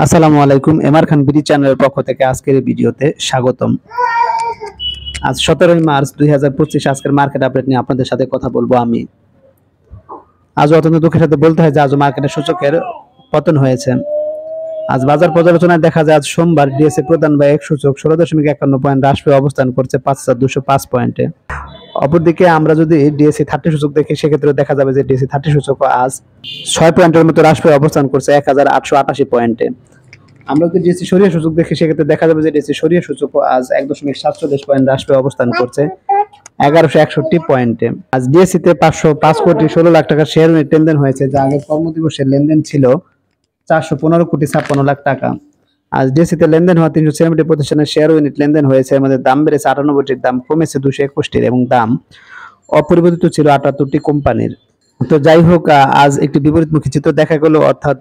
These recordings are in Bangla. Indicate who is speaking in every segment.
Speaker 1: আসসালামু আলাইকুম। এমআর খান বিডি চ্যানেলের পক্ষ থেকে আজকের এই ভিডিওতে স্বাগতম। আজ 17 মার্চ 2025 আজকের মার্কেট আপডেট নিয়ে আপনাদের সাথে কথা বলবো আমি। আজ অত্যন্ত দুঃখের সাথে বলতে হয় যে আজ মার্কেটের সূচকের পতন হয়েছে। আজ বাজার পর্যালোচনায় দেখা যায় আজ সোমবার ডিএসসি প্রধান বা এক সূচক 16.51 পয়েন্ট হ্রাস পেয়ে অবস্থান করছে 5205 পয়েন্টে। অপরদিকে আমরা যদি ডিএসসি 30 সূচক দেখি সেক্ষেত্রে দেখা যাবে যে ডিএসসি 30 সূচক আজ 6 পয়েন্টের মতো হ্রাস পেয়ে অবস্থান করছে 1888 পয়েন্টে। আমরা যদি ডিএসসি সরিয়ে সূচক দেখি সেক্ষেত্রে দেখা যাবে যে ডিএসসি সরিয়ে সূচক আজ 1.47 পয়েন্ট হ্রাস পেয়ে অবস্থান করছে 1161 পয়েন্টে। আজ ডিএসসি তে 505 কোটি 16 লাখ টাকার শেয়ার ইউনিট লেনদেন হয়েছে, যা আগের কর্মদিবসের লেনদেন ছিল 415 কোটি 56 লাখ টাকা। আজ ডিএসসি তে লেনদেন হওয়া 396 প্রতিষ্ঠানের শেয়ার ইউনিট লেনদেন হয়েছে। আমাদের দাম বেড়েছে 98টির, দাম কমেছে 221টির এবং দাম অপরিবর্তিত ছিল 78টি কোম্পানির। তো যাই হোক, আজ একটি বিপরীতমুখী চিত্র দেখা গেল, অর্থাৎ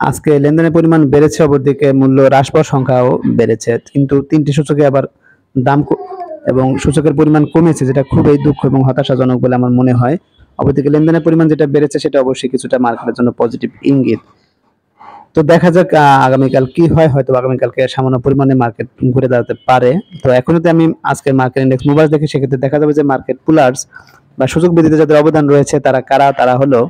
Speaker 1: আজকে লেনদেনের পরিমাণ বেড়েছে, অপরদিকে মূল্য হ্রাস পাওয়ার সংখ্যাও বেড়েছে, কিন্তু তিনটি সূচকে আবার দাম এবং সূচকের পরিমাণ কমেছে, যেটা খুবই দুঃখ এবং হতাশাজনক বলে আমার মনে হয়। অপরদিকে লেনদেনের পরিমাণ যেটা বেড়েছে সেটা অবশ্যই কিছুটা মার্কেটের জন্য পজিটিভ ইঙ্গিত। তো দেখা যাক আগামীকাল কি হয়, হয়তো আগামীকালকে সামান্য পরিমাণে মার্কেট ঘুরে দাঁড়াতে পারে। তো এখন যদি আমি আজকের মার্কেট ইন্ডেক্স মুভার্স দেখি সেক্ষেত্রে দেখা যাবে যে মার্কেট পুলার্স বা সূচক বৃদ্ধিতে যাদের অবদান রয়েছে তারা কারা, তারা হলো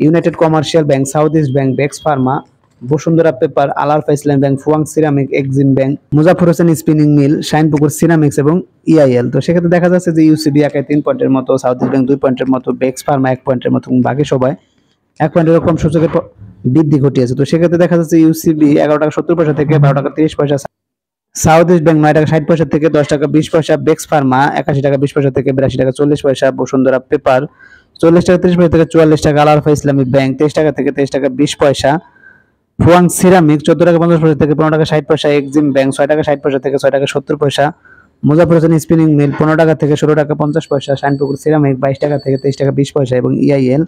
Speaker 1: united commercial bank, south east bank, Bex pharma, Bashundhara paper, Al Arafah Islami bank, Fuwang ceramic, Exim bank, Mozaffar Hossain spinning mill, Shinepukur ceramics এবং ইআইএল। তো সেক্ষেত্রে দেখা যাচ্ছে যে ইউসিবি একাই 3 পয়েন্টের মতো, সাউথ ইস্ট ব্যাংক 2 পয়েন্টের মতো, বেক্স ফার্মা 1 পয়েন্টের মতো এবং বাকি সবাই 1 পয়েন্টের এরকম সূচকের বৃদ্ধি ঘটিয়েছে। তো সেক্ষেত্রে দেখা যাচ্ছে ইউসিবি 11 টাকা 70 পয়সা থেকে 12 টাকা 30 পয়সা, সাউথ ইস্ট ব্যাংক 9 টাকা 60 পয়সা থেকে 10 টাকা 20 পয়সা, বেক্স ফার্মা 81 টাকা 20 পয়সা থেকে 82 টাকা 40 পয়সা, বসুন্ধরা পেপার 40 টাকা 30 পয়সা থেকে 44 টাকা, আল আরফা ইসলামী ব্যাংক 23 টাকা থেকে 23 টাকা 20 পয়সা, ফুয়াং সিরামিক 14 টাকা 50 পয়সা থেকে 15 টাকা 60 পয়সা, এক্সিম ব্যাংক 6 টাকা 60 পয়সা থেকে 6 টাকা 70 পয়সা, মুজাফর হোসেন স্পিনিং মিল 15 টাকা থেকে 16 টাকা 50 পয়সা, শাইনপুকুর সিরামিক 22 টাকা থেকে 23 টাকা 20 পয়সা এবং ইআইএল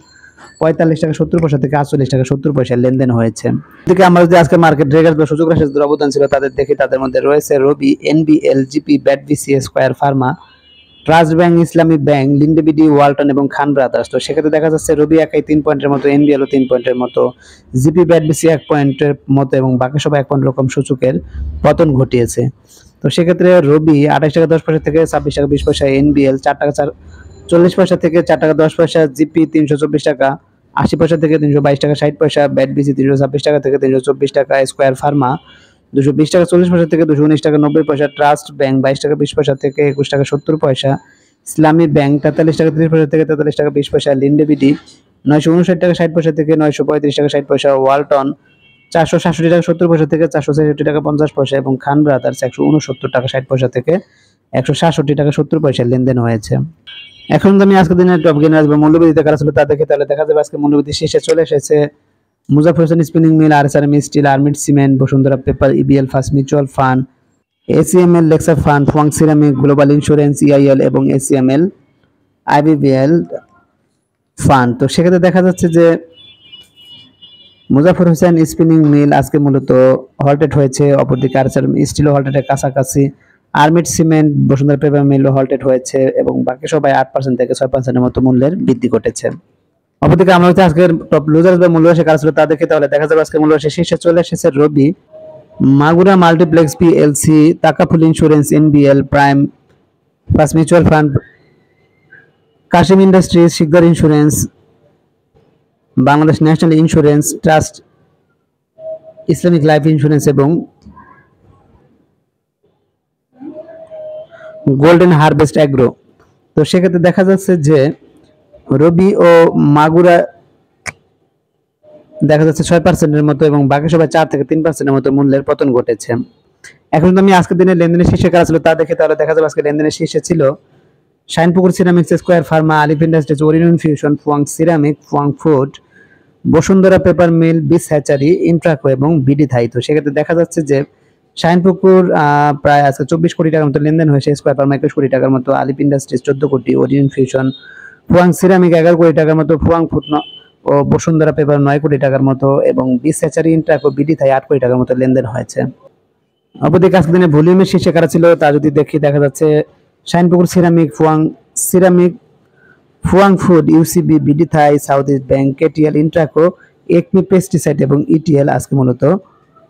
Speaker 1: 45 টাকা 70 পয়সা থেকে 48 টাকা 70 পয়সা লেনদেন হয়েছে। এদিকে আমরা যদি আজকে মার্কেট ট্রেডার বা সুযোগ রাশির যাদের অবদান ছিল তাদের দেখি, তাদের মধ্যে রয়েছে Robi, NBL, GP, BAT BCS, square pharma, trust bank, Islami bank, Linde BD, Walton এবং খান ব্রাদার্স। তো সেক্ষেত্রে দেখা যাচ্ছে রবি একাই 3 পয়েন্টের মতো, এনবিএল ও 3 পয়েন্টের মতো, জিপি, ব্যাট বিসি 1 পয়েন্টের মতো এবং বাকি সবাই 1 পয়েন্ট রকম সূচকের পতন ঘটিয়েছে। তো সেক্ষেত্রে রবি 28 টাকা 10 পয়সা থেকে 26 টাকা 20 পয়সা, এনবিএল 4 টাকা 40 পয়সা থেকে 4 টাকা 10 পয়সা, জিপি 324 টাকা 80 পয়সা থেকে 322 টাকা 60 পয়সা, ব্যাট বিসি 326 টাকা থেকে 324 টাকা, স্কয়ার ফার্মা 220 টাকা 40 পয়সা থেকে 219 টাকা 90 পয়সা, ট্রাস্ট ব্যাংক 22 টাকা 20 পয়সা থেকে 21 টাকা 70 পয়সা, ইসলামী ব্যাংক 43 টাকা 30 পয়সা থেকে 43 টাকা 20 পয়সা, লিন্ডেবিডি 959 টাকা 60 পয়সা থেকে 935 টাকা 60 পয়সা, ওয়ালটন 467 টাকা 70 পয়সা থেকে 466 টাকা 50 পয়সা এবং খান ব্রাদার্স 169 টাকা 60 পয়সা থেকে 167 টাকা 70 পয়সা লেনদেন হয়েছে। এখন আমি আজকে দিনের টপ গেইনার বা মূল্যবৃদ্ধিতে কারা ছিল তা দেখে, তাহলে দেখা যাবে আজকে মূল্যবৃদ্ধি শীর্ষে চলে এসেছে Mozaffar Hossain spinning mill, RSRM steel, Aramit cement, Bashundhara paper, EBL first mutual fund, ACML Lexa fund, Fuwang ceramic, global insurance, EIL এবং এসিএমএল আইবিবিএল ফান্ড। তো সেক্ষেত্রে দেখা যাচ্ছে যে মুজাফর হোসেন স্পিনিং মিল আজকে মূলত হল্টেড হয়েছে, অপরদিকে আরএসআরএম স্টিল হল্টেডের কাছাকাছি, Aramit cement, Bashundhara paper mill halted হয়েছে এবং বাকি সবাই 8% থেকে 6% মতো মূল্যের বৃদ্ধি ঘটেছে। অপরদিকে আমরা হচ্ছে আজকের টপ লুজার্স বা মূল্যরাশি কারা ছিল তা দেখে, তাহলে দেখা যাবে আজকে মূল্যরাশি শীর্ষে চলে এসেছে Robi, Magura multiplex PLC, Takaful insurance, NBL, prime first mutual fund, Kasim industries, Sikder insurance, Bangladesh national insurance, trust islamic life insurance এবং গোল্ডেন হারভেস্ট অ্যাগ্রো। তো সেক্ষেত্রে দেখা যাচ্ছে যে রবি ও মাগুরা দেখা যাচ্ছে 6%-এর মতো এবং বাকি সবাই 4 থেকে 3%-এর মতো মূল্যের পতন ঘটেছে। এখন আমি আজকের দিনে লেনদেনের শীর্ষে কারা ছিল তা দেখে, তাহলে দেখা যাবে আজকে লেনদেনের শীর্ষে ছিল Shinepukur ceramics, Square Pharma, Alif industries, Orion fusion, Fuwang ceramic, Fuwang food, Bashundhara paper mill, বিস হ্যাচারি, ইন্ট্রাকো এবং বিডি থাই। তো সেক্ষেত্রে দেখা যাচ্ছে যে শাইনপুকুর প্রায় আজকে 24 কোটি টাকার মতো লেনদেন হয়েছে, স্কয়ার ফার্মা 21 কোটি টাকার মতো, আলিফ ইন্ডাস্ট্রিজ 14 কোটি, ওরিয়ন ফিউশন, ফুয়াং সিরামিক 11 কোটি টাকার মতো, ফুয়াং ফুড ও বসুন্ধরা পেপার 9 কোটি টাকার মতো এবং বিস হ্যাচারি, ইন্ট্রাকো, বিডি থাই 8 কোটি টাকার মতো লেনদেন হয়েছে। অপরদিকে আজকের দিনে ভলিউমের শীর্ষে কারা ছিল তা যদি দেখি, দেখা যাচ্ছে Shinepukur ceramic, Fu-Wang ceramic, Fuwang food, UCB, BD Thai, south east bank, KTL, Intraco, Acme pesticide এবং ইটিএল আজকে মূলত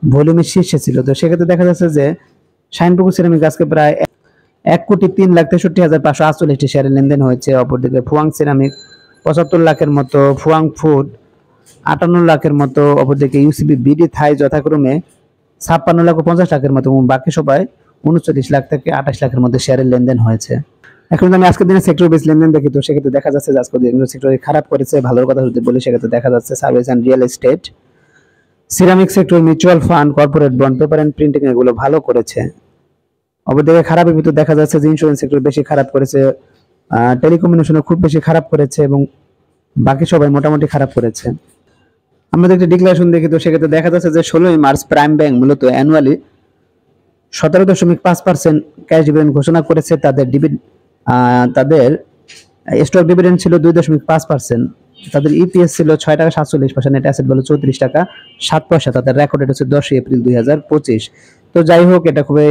Speaker 1: ভলিউমের শীর্ষে ছিল। তো সেক্ষেত্রে দেখা যাচ্ছে যে শাইনপুকুর সিরামিক আজকে প্রায় 1,03,63,548টি শেয়ারের লেনদেন হয়েছে। অপরদিকে ফুয়াং সিরামিক 75 লাখের মতো, ফুয়াং ফুড 58 লাখের মতো, অপরদিকে ইউসিবি বিডি থাই যথাক্রমে 56 লাখ ও 50 লাখের মতো, এবং বাকি সবাই 39 লাখ থেকে 28 লাখের মধ্যে শেয়ারের লেনদেন হয়েছে। এখন আমি আজকের দিনে সেক্টর বেস লেনদেন দেখি, তো সেক্ষেত্রে দেখা যাচ্ছে যে আজকে যেগুলো সেক্টরে খারাপ করেছে, ভালোর কথা যদি বলি সেক্ষেত্রে দেখা যাচ্ছে service and real estate, ceramic sector, mutual fund, corporate bond, paper and printing এগুলো ভালো করেছে। অপরদিকে খারাপের ভিতর দেখা যাচ্ছে যে ইন্স্যুরেন্স সেক্টর বেশি খারাপ করেছে, টেলিকমিউনিকেশনে খুব বেশি খারাপ করেছে, এবং বাকি সবাই মোটামুটি খারাপ করেছে। আমরা যদি একটা ডিক্লারেশন দেখি, তো সেক্ষেত্রে দেখা যাচ্ছে যে 16 মার্চ প্রাইম ব্যাংক মূলত অ্যানুয়ালি 17.5% ক্যাশ ডিভিডেন্ড ঘোষণা করেছে। তাদের স্টক ডিভিডেন্ড ছিল 2.5%, তাদের ইপিএস ছিল 6.47 টাকা, নেট অ্যাসেট ভ্যালু 34 টাকা 7 পয়সা, তাদের রেকর্ড ডেট হচ্ছে 10 এপ্রিল 2025। তো যাই হোক, এটা খুবই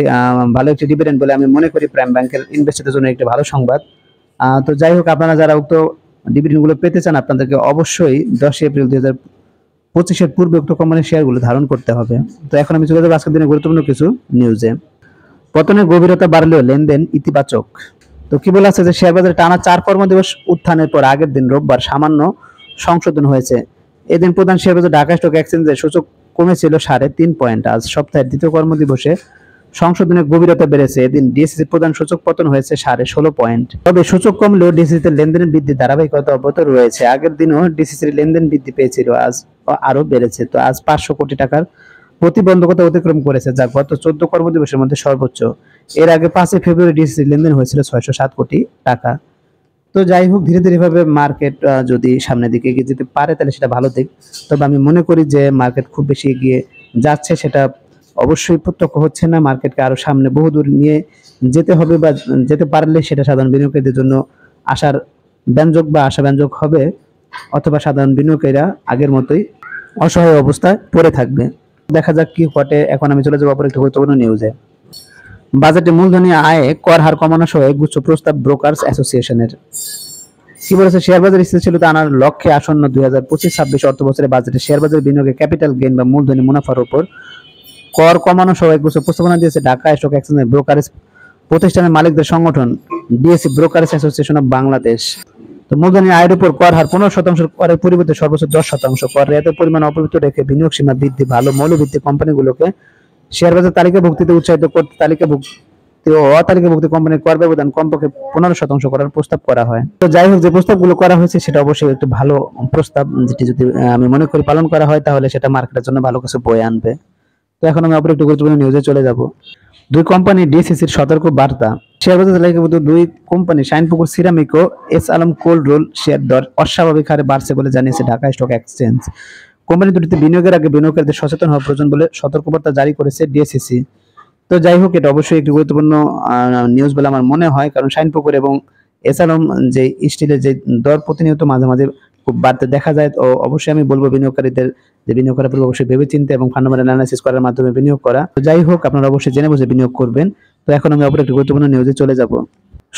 Speaker 1: ভালো একটি ডিভিডেন্ড বলে আমি মনে করি, প্রাইম ব্যাংকের ইনভেস্টরদের জন্য একটি ভালো সংবাদ। তো যাই হোক, আপনারা যারা উক্ত ডিভিডেন্ড গুলো পেতে চান, আপনাদেরকে অবশ্যই 10 এপ্রিল 2025-এর পূর্বে উক্ত কোম্পানির শেয়ারগুলো ধারণ করতে হবে। তো এখন আমি চলে যাবো আজকের দিনে গুরুত্বপূর্ণ কিছু নিউজে। পতনের গভীরতা বাড়লেও লেনদেন ইতিবাচক। তো কি বলা আছে যে শেয়ার বাজারে টানা 4 কর্মদিবস উত্থানের পর আগের দিন রোববার সামান্য সংশোধন হয়েছে। এদিন প্রধান শেয়ার বাজার ঢাকা স্টক এক্সচেঞ্জের সূচক কমেছিল 3.5 পয়েন্ট। আজ সপ্তাহের দ্বিতীয় কর্মদিবসে সংশোধনের গভীরতা বেড়েছে। এদিন ডিএসসি প্রধান সূচক পতন হয়েছে 16.5 পয়েন্ট। তবে সূচক কমলেও ডিএসসিতে লেনদেনের বৃদ্ধি ধারাবাহিকতা অব্যাহত রয়েছে। আগের দিনও ডিএসসির লেনদেন বৃদ্ধি পেয়েছিল, আজ আরো বেড়েছে। তো আজ 500 কোটি টাকার প্রতিবন্ধকতা অতিক্রম করেছে, যা গত 14 কর্মদিবসের মধ্যে সর্বোচ্চ। এর আগে 5 ফেব্রুয়ারি ডিএসসি লেনদেন হয়েছিল 607 কোটি টাকা। তো যাই হোক, ধীরে ধীরে ভাবে মার্কেট যদি সামনের দিকে এগিয়ে যেতে পারে তাহলে সেটা ভালো দিক। তবে আমি মনে করি যে মার্কেট খুব বেশি এগিয়ে যাচ্ছে সেটা অবশ্যই প্রত্যক্ষ হচ্ছে না। মার্কেটকে আরো সামনে বহুদূর নিয়ে যেতে হবে, বা যেতে পারলে সেটা সাধারণ বিনিয়োগকারীদের জন্য আশার ব্যঞ্জক বা আশাব্যঞ্জক হবে, অথবা সাধারণ বিনিয়োগকারীরা আগের মতোই অসহায় অবস্থায় পড়ে থাকবে। দেখা যাক কি ঘটে। এখন আমি চলে যাবো অপর একটি গুরুত্বপূর্ণ নিউজে। বাজেটে মূলধনী আয়ে কর হার কমানো সহ গুচ্ছ প্রস্তাব ব্রোকার্স অ্যাসোসিয়েশনের। কি বলেছে, শেয়ার বাজার স্থিতিশীলতা আনার লক্ষ্যে আসন্ন 2025-26 অর্থ বছরে বাজেটে শেয়ার বাজার বিনিয়োগে ক্যাপিটাল গেইন বা মূলধনী মুনাফার উপর কর কমানো সহ গুচ্ছ প্রস্তাবনা দিয়েছে ঢাকা স্টক এক্সচেঞ্জের ব্রোকারেজ প্রতিষ্ঠানের মালিকদের সংগঠন DSC brokerage association of Bangladesh. তো মূলধনী আয়ের উপর কর হার 15% করের পরিবর্তে সর্বোচ্চ 10%। কর রেয়াতের পরিমাণ অপরিবর্তিত রেখে বিনিয়োগ সীমা বৃদ্ধি ভালো মৌলভিত্তিক কোম্পানিগুলোকে শেয়ার বাজার তালিকাভুক্তিতে উৎসাহিত করতে তালিকাভুক্তি ও অতালিকাভুক্তি কোম্পানির কর ব্যবধান কমপক্ষে 15% করার প্রস্তাব করা হয়। তো যাই হোক, যে প্রস্তাবগুলো করা হয়েছে সেটা অবশ্যই একটি ভালো প্রস্তাব, যেটি যদি আমি মনে করি পালন করা হয় তাহলে সেটা মার্কেটের জন্য ভালো কিছু বয়ে আনবে। তো এখন আমি অপর একটু গুরুত্বপূর্ণ নিউজে চলে যাব। দুই কোম্পানি ডিএসসিসির সতর্ক বার্তা। শেয়ার বাজার তালিকাভুক্ত দুই কোম্পানি শাইনপুকুর সিরামিক ও S Alam cold roll share দর অস্বাভাবিক হারে বাড়ছে বলে জানিয়েছে ঢাকা স্টক এক্সচেঞ্জ। কোম্পানি দুটিতে বিনিয়োগের আগে বিনিয়োগকারীদের সচেতন হওয়া প্রয়োজন বলে সতর্কবার্তা জারি করেছে ডিএসসিসি। তো যাই হোক, এটা অবশ্যই একটি গুরুত্বপূর্ণ নিউজ বলে আমার মনে হয়, কারণ শাইনপুকুর এবং এস আলম যে স্টিলের যে দর প্রতিনিয়ত মাঝে মাঝে খুব বাড়তে দেখা যায়। তো অবশ্যই আমি বলবো বিনিয়োগকারীদের যে বিনিয়োগ করার পূর্বে অবশ্যই ভেবেচিন্তে এবং ফান্ডামেন্টাল অ্যানালাইসিস করার মাধ্যমে বিনিয়োগ করা। তো যাই হোক, আপনারা অবশ্যই জেনে বুঝে বিনিয়োগ করবেন। তো এখন আমি অপর একটি গুরুত্বপূর্ণ নিউজে চলে যাব।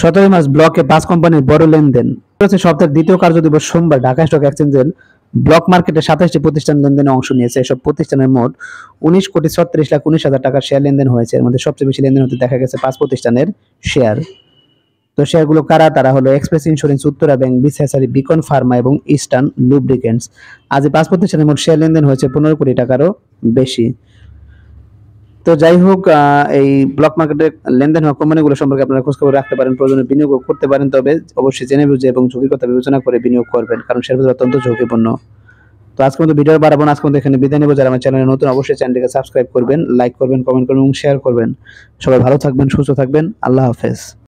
Speaker 1: 17 মার্চ ব্লকে 5 কোম্পানির বড় লেনদেন। সপ্তাহের দ্বিতীয় কার্যদিবস সোমবার ঢাকা স্টক এক্সচেঞ্জের ব্লক মার্কেটে 27টি প্রতিষ্ঠান লেনদেনে অংশ নিয়েছে। এসব প্রতিষ্ঠানের মোট 19,36,19,000 টাকার শেয়ার লেনদেন হয়েছে। এর মধ্যে সবচেয়ে বেশি লেনদেন হতে দেখা গেছে 5 প্রতিষ্ঠানের শেয়ার। তো শেয়ারগুলো কারা, তারা হলো express insurance, Uttara bank, BCSR, beacon pharma এবং ইস্টার্ন লুব্রিকেন্টস। আজ এই 5 প্রতিষ্ঠানের মোট শেয়ার লেনদেন হয়েছে 15 কোটি টাকারও বেশি। তো যাই হোক, এই ব্লক মার্কেটে লেনদেন হওয়া কোম্পানিগুলো সম্পর্কে আপনারা খোঁজখবর রাখতে পারেন, প্রয়োজনে বিনিয়োগ করতে পারেন। তবে অবশ্যই জেনে বুঝে এবং ঝুঁকির কথা বিবেচনা করে বিনিয়োগ করবেন, কারণ শেয়ার বাজার অত্যন্ত ঝুঁকিপূর্ণ। তো আজকে মতো ভিডিও বাড়াবো না, আজকে মতো এখানে বিদায় নেবো। যারা আমার চ্যানেলে নতুন অবশ্যই চ্যানেলটিকে সাবস্ক্রাইব করবেন, লাইক করবেন, কমেন্ট করবেন এবং শেয়ার করবেন। সবাই ভালো থাকবেন, সুস্থ থাকবেন। আল্লাহ হাফেজ।